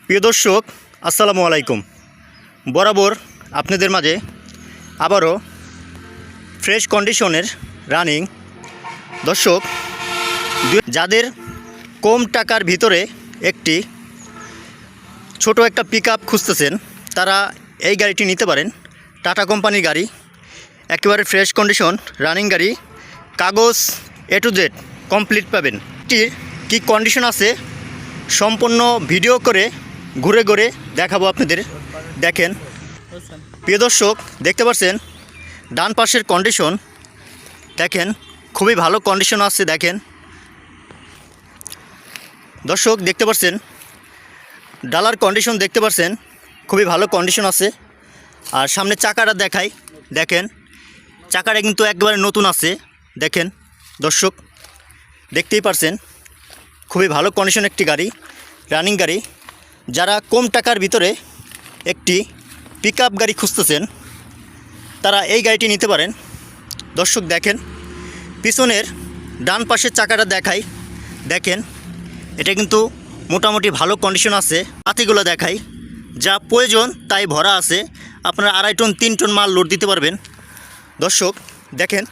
প্রিয় দর্শক, আসসালামু আলাইকুম। বরাবর আপনাদের মাঝে আবারও ফ্রেশ কন্ডিশনের রানিং দর্শক, যাদের কম টাকার ভিতরে একটি ছোট একটা পিকআপ খুঁজতেছেন, তারা এই গাড়িটি নিতে পারেন। টাটা কোম্পানির গাড়ি, একেবারে ফ্রেশ কন্ডিশন রানিং গাড়ি, কাগজ A to Z কমপ্লিট পাবেন। এটির কী কন্ডিশন আছে সম্পূর্ণ ভিডিও করে ঘুরে ঘুরে দেখাবো আপনাদের। দেখেন প্রিয় দর্শক, দেখতে পাচ্ছেন ডান পাশের কন্ডিশন দেখেন, খুবই ভালো কন্ডিশন আছে। দেখেন দর্শক, দেখতে পাচ্ছেন ডালার কন্ডিশন দেখতে পাচ্ছেন, খুবই ভালো কন্ডিশন আছে। আর সামনে চাকাটা দেখাই, দেখেন চাকাটা কিন্তু একবারে নতুন আছে। দেখেন দর্শক, দেখতেই পারছেন খুবই ভালো কন্ডিশন একটি গাড়ি, রানিং গাড়ি। যারা কম টাকার ভিতরে একটি পিকআপ গাড়ি খুঁজতেছেন, তারা এই গাড়িটি নিতে পারেন। দর্শক দেখেন পিছনের ডান পাশের চাকাটা দেখাই, দেখেন এটা কিন্তু মোটামুটি ভালো কন্ডিশন আছে। পাতিগুলো দেখাই, যা প্রয়োজন তাই ভরা আছে। আপনারা 2.5 টন 3 টন মাল লোড দিতে পারবেন। দর্শক দেখেন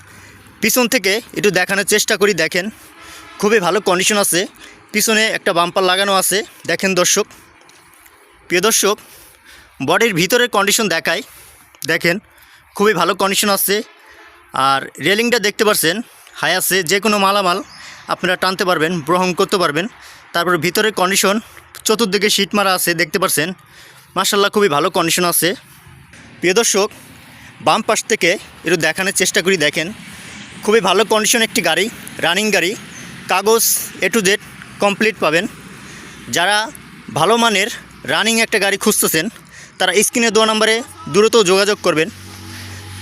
পিছন থেকে একটু দেখানোর চেষ্টা করি। দেখেন খুবই ভালো কন্ডিশন আছে, পিছনে একটা বাম্পার লাগানো আছে। দেখেন দর্শক, প্রিয় দর্শক, বডির ভিতরের কন্ডিশন দেখাই, দেখেন খুবই ভালো কন্ডিশন আছে। আর রেলিংটা দেখতে পাচ্ছেন হাই আছে, যে কোনো মালামাল আপনারা টানতে পারবেন, বহন করতে পারবেন। তারপরে ভিতরের কন্ডিশন চতুর্দিকে শীট মারা আছে, দেখতে পাচ্ছেন মাশাআল্লাহ খুবই ভালো কন্ডিশন আছে। প্রিয় দর্শক, বাম পাশ থেকে একটু দেখানোর চেষ্টা করি। দেখেন খুবই ভালো কন্ডিশন একটি গাড়ি, রানিং গাড়ি, কাগজ A to Z কমপ্লিট পাবেন। যারা ভালো মানের রানিং একটা গাড়ি খুঁজতেছেন, তারা স্ক্রিনে দেওয়া নম্বরে দ্রুত যোগাযোগ করবেন।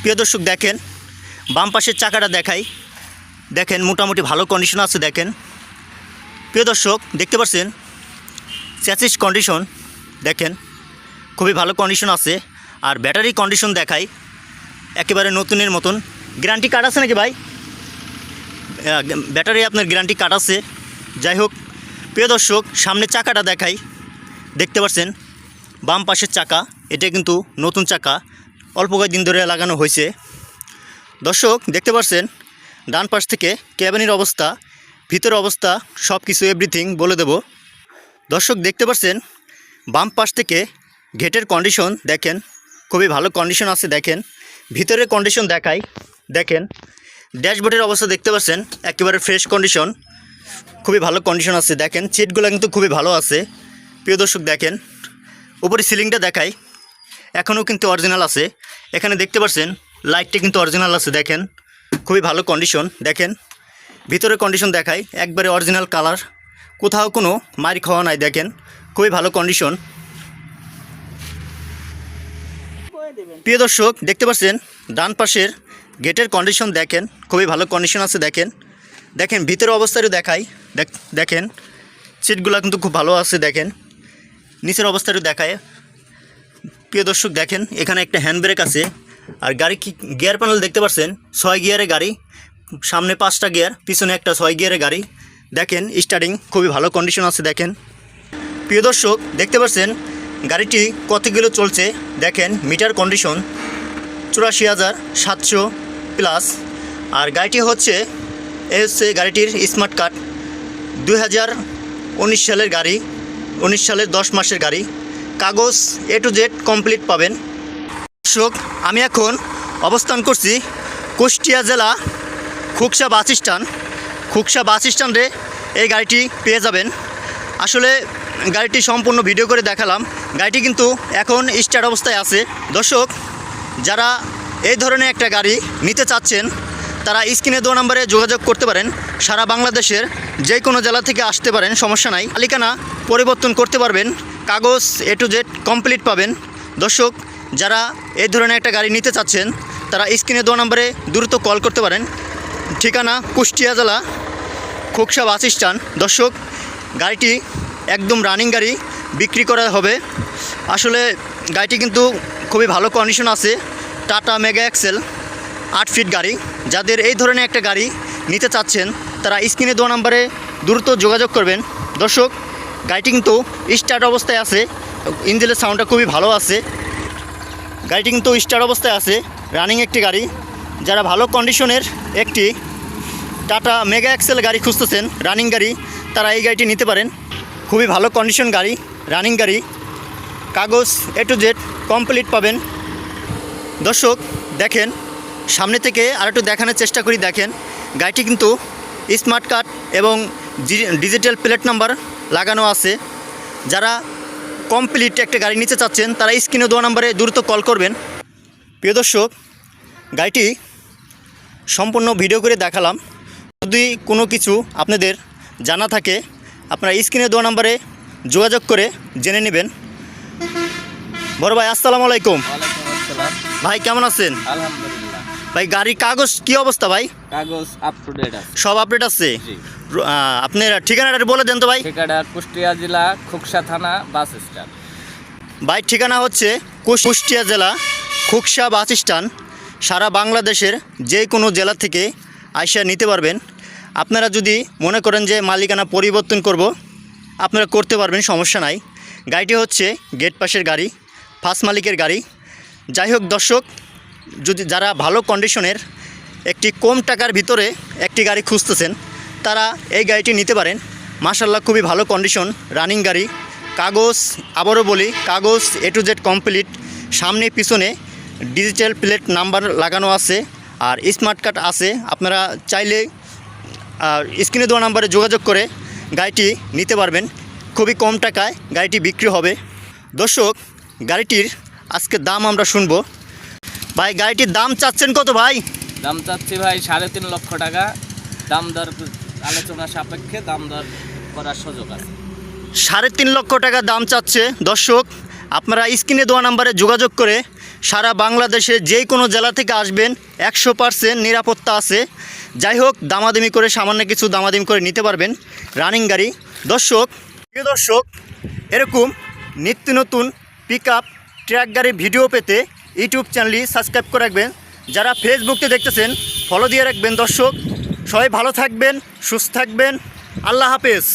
প্রিয় দর্শক দেখেন বাম পাশের চাকাটা দেখাই, দেখেন মোটামুটি ভালো কন্ডিশন আছে। দেখেন প্রিয় দর্শক, দেখতে পাচ্ছেন চ্যাসিস কন্ডিশন দেখেন খুবই ভালো কন্ডিশন আছে। আর ব্যাটারি কন্ডিশন দেখাই, একেবারে নতুনের মতন। গ্যারান্টি কার্ড আছে নাকি ভাই? ব্যাটারি আপনার গ্যারান্টি কার্ড আছে। যাই হোক প্রিয় দর্শক, সামনে চাকাটা দেখাই, দেখতে পাচ্ছেন বাম পাশের চাকা, এটা কিন্তু নতুন চাকা, অল্প কয়েকদিন ধরে লাগানো হয়েছে। দর্শক দেখতে পাচ্ছেন ডান পাশ থেকে ক্যাবিনের অবস্থা, ভিতরের অবস্থা সব কিছু এভরিথিং বলে দেব। দর্শক দেখতে পাচ্ছেন বাম পাশ থেকে গেটের কন্ডিশন দেখেন খুবই ভালো কন্ডিশন আছে। দেখেন ভিতরের কন্ডিশন দেখাই, দেখেন ড্যাশবোর্ডের অবস্থা দেখতে পাচ্ছেন একেবারে ফ্রেশ কন্ডিশন, খুবই ভালো কন্ডিশন আছে। দেখেন সিটগুলো কিন্তু খুবই ভালো আছে। প্রিয় দর্শক দেখেন উপরে সিলিংটা দেখাই, এখনও কিন্তু অরিজিনাল আছে। এখানে দেখতে পাচ্ছেন লাইটটা কিন্তু অরিজিনাল আছে। দেখেন খুবই ভালো কন্ডিশন। দেখেন ভিতরের কন্ডিশন দেখাই, একবারে অরিজিনাল কালার, কোথাও কোনো মারি খাওয়া নাই। দেখেন খুবই ভালো কন্ডিশন। প্রিয় দর্শক দেখতে পাচ্ছেন ডান পাশের গেটের কন্ডিশন দেখেন খুবই ভালো কন্ডিশন আছে। দেখেন দেখেন ভিতরের অবস্থাটা দেখাই, দেখেন সিটগুলো কিন্তু খুব ভালো আছে। দেখেন নিচের অবস্থাটা দেখায়। প্রিয় দর্শক দেখেন এখানে একটা হ্যান্ড ব্রেক আছে। আর গাড়ি কি গিয়ার প্যানেল দেখতে পাচ্ছেন 6 গিয়ারের গাড়ি, সামনে 5টা গিয়ার, পিছনে একটা 6 গিয়ারের গাড়ি। দেখেন স্টার্টিং খুবই ভালো কন্ডিশন আছে। দেখেন প্রিয় দর্শক দেখতে পাচ্ছেন গাড়িটি কত কিলো চলছে, দেখেন মিটার কন্ডিশন 84,700 প্লাস। আর গাড়িটি হচ্ছে গাড়িটির স্মার্ট কার্ড 2019 সালের গাড়ি, 19 সালের 10 মাসের গাড়ি, কাগজ A to Z কমপ্লিট পাবেন। দর্শক আমি এখন অবস্থান করছি কুষ্টিয়া জেলা খুকসা বাস স্ট্যান্ডে এই গাড়িটি পেয়ে যাবেন। আসলে গাড়িটি সম্পূর্ণ ভিডিও করে দেখালাম, গাড়িটি কিন্তু এখন স্টার্ট অবস্থায় আছে। দর্শক যারা এই ধরনের একটা গাড়ি নিতে চাচ্ছেন, তারা স্ক্রিনে দেওয়া নম্বরে যোগাযোগ করতে পারেন। সারা বাংলাদেশের যে কোনো জেলা থেকে আসতে পারেন, সমস্যা নাই। মালিকানা পরিবর্তন করতে পারবেন, কাগজ A to Z কমপ্লিট পাবেন। দর্শক যারা এই ধরনের একটা গাড়ি নিতে চাচ্ছেন, তারা স্ক্রিনে দেওয়া নম্বরে দ্রুত কল করতে পারেন। ঠিকানা কুষ্টিয়া জেলা খোকসা বাস স্ট্যান্ড। দর্শক গাড়িটি একদম রানিং গাড়ি বিক্রি করা হবে। আসলে গাড়িটি কিন্তু খুবই ভালো কন্ডিশন আছে। টাটা মেগা এক্সেল 8 ফিট গাড়ি। যাদের এই ধরনের একটা গাড়ি নিতে চাচ্ছেন, তারা স্ক্রিনে দেওয়া নম্বরে দ্রুত যোগাযোগ করবেন। দর্শক গাড়িটি কিন্তু স্টার্ট অবস্থায় আছে, ইঞ্জিনের সাউন্ডটা খুবই ভালো আছে। গাড়িটি কিন্তু স্টার্ট অবস্থায় আছে, রানিং একটি গাড়ি। যারা ভালো কন্ডিশনের একটি টাটা মেগা এক্সেল গাড়ি খুঁজতেছেন, রানিং গাড়ি, তারা এই গাড়িটি নিতে পারেন। খুবই ভালো কন্ডিশন গাড়ি, রানিং গাড়ি, কাগজ A to Z কমপ্লিট পাবেন। দর্শক দেখেন, সামনে থেকে আর একটু দেখানোর চেষ্টা করি। দেখেন গাড়িটি কিন্তু স্মার্ট কার্ড এবং ডিজিটাল প্লেট নাম্বার লাগানো আছে। যারা কমপ্লিট একটা গাড়ি নিতে চাচ্ছেন তারা স্ক্রিনে দেওয়া নাম্বারে দ্রুত কল করবেন। প্রিয় দর্শক, গাড়িটি সম্পূর্ণ ভিডিও করে দেখালাম। যদি কোনো কিছু আপনাদের জানা থাকে আপনারা স্ক্রিনে দেওয়া নাম্বারে যোগাযোগ করে জেনে নেবেন। বড় ভাই আসসালামু আলাইকুম। ভাই কেমন আছেন? আলহামদুলিল্লাহ। ভাই গাড়ির কাগজ কি অবস্থা ভাই? কাগজ আপ টু ডেট আছে, সব আপডেট আছে। জি। আপনার ঠিকানাটা বলে দেন তো ভাই। ঠিকানা কুষ্টিয়া জেলা খুকসা থানা বাস স্ট্যান্ড। ভাই ঠিকানা হচ্ছে কুষ্টিয়া জেলা খুকসা বাস স্ট্যান্ড। সারা বাংলাদেশের যে কোনো জেলা থেকে আইসা নিতে পারবেন। আপনারা যদি মনে করেন যে মালিকানা পরিবর্তন করব, আপনারা করতে পারবেন, সমস্যা নাই। গাড়িটি হচ্ছে গেট পাশের গাড়ি, ফার্স্ট মালিকের গাড়ি। যাই হোক দর্শক, যদি যারা ভালো কন্ডিশনের একটি কম টাকার ভিতরে একটি গাড়ি খুঁজতেছেন তারা এই গাড়িটি নিতে পারেন। মাশাআল্লাহ খুবই ভালো কন্ডিশন, রানিং গাড়ি। কাগজ, আবারও বলি, কাগজ A to Z কমপ্লিট। সামনে পিছনে ডিজিটাল প্লেট নাম্বার লাগানো আছে আর স্মার্ট কার্ড আছে। আপনারা চাইলে স্ক্রিনে দেওয়া নাম্বারে যোগাযোগ করে গাড়িটি নিতে পারবেন। খুবই কম টাকায় গাড়িটি বিক্রি হবে। দর্শক, গাড়িটির আজকে দাম আমরা শুনবো। ভাই গাড়িটির দাম চাচ্ছেন কত ভাই? দাম চাচ্ছি ভাই 3.5 লক্ষ টাকা। দাম দর আলোচনা সাপেক্ষে দাম দর করার সুযোগ আছে। 3.5 লক্ষ টাকা দাম চাচ্ছে। দর্শক, আপনারা স্ক্রিনে দেওয়া নাম্বারে যোগাযোগ করে সারা বাংলাদেশে যে কোনো জেলা থেকে আসবেন, 100% নিরাপত্তা আছে। যাই হোক, দামাদামি করে সামান্য কিছু দামাদামি করে নিতে পারবেন। রানিং গাড়ি। দর্শক, প্রিয় দর্শক, এরকম নিত্য নতুন পিক আপ ট্র্যাক গাড়ির ভিডিও পেতে ইউটিউব চ্যানেলটি সাবস্ক্রাইব করে রাখবেন। যারা ফেসবুকে দেখতেছেন ফলো দিয়ে রাখবেন। দর্শক সবাই ভালো থাকবেন, সুস্থ থাকবেন। আল্লাহ হাফেজ।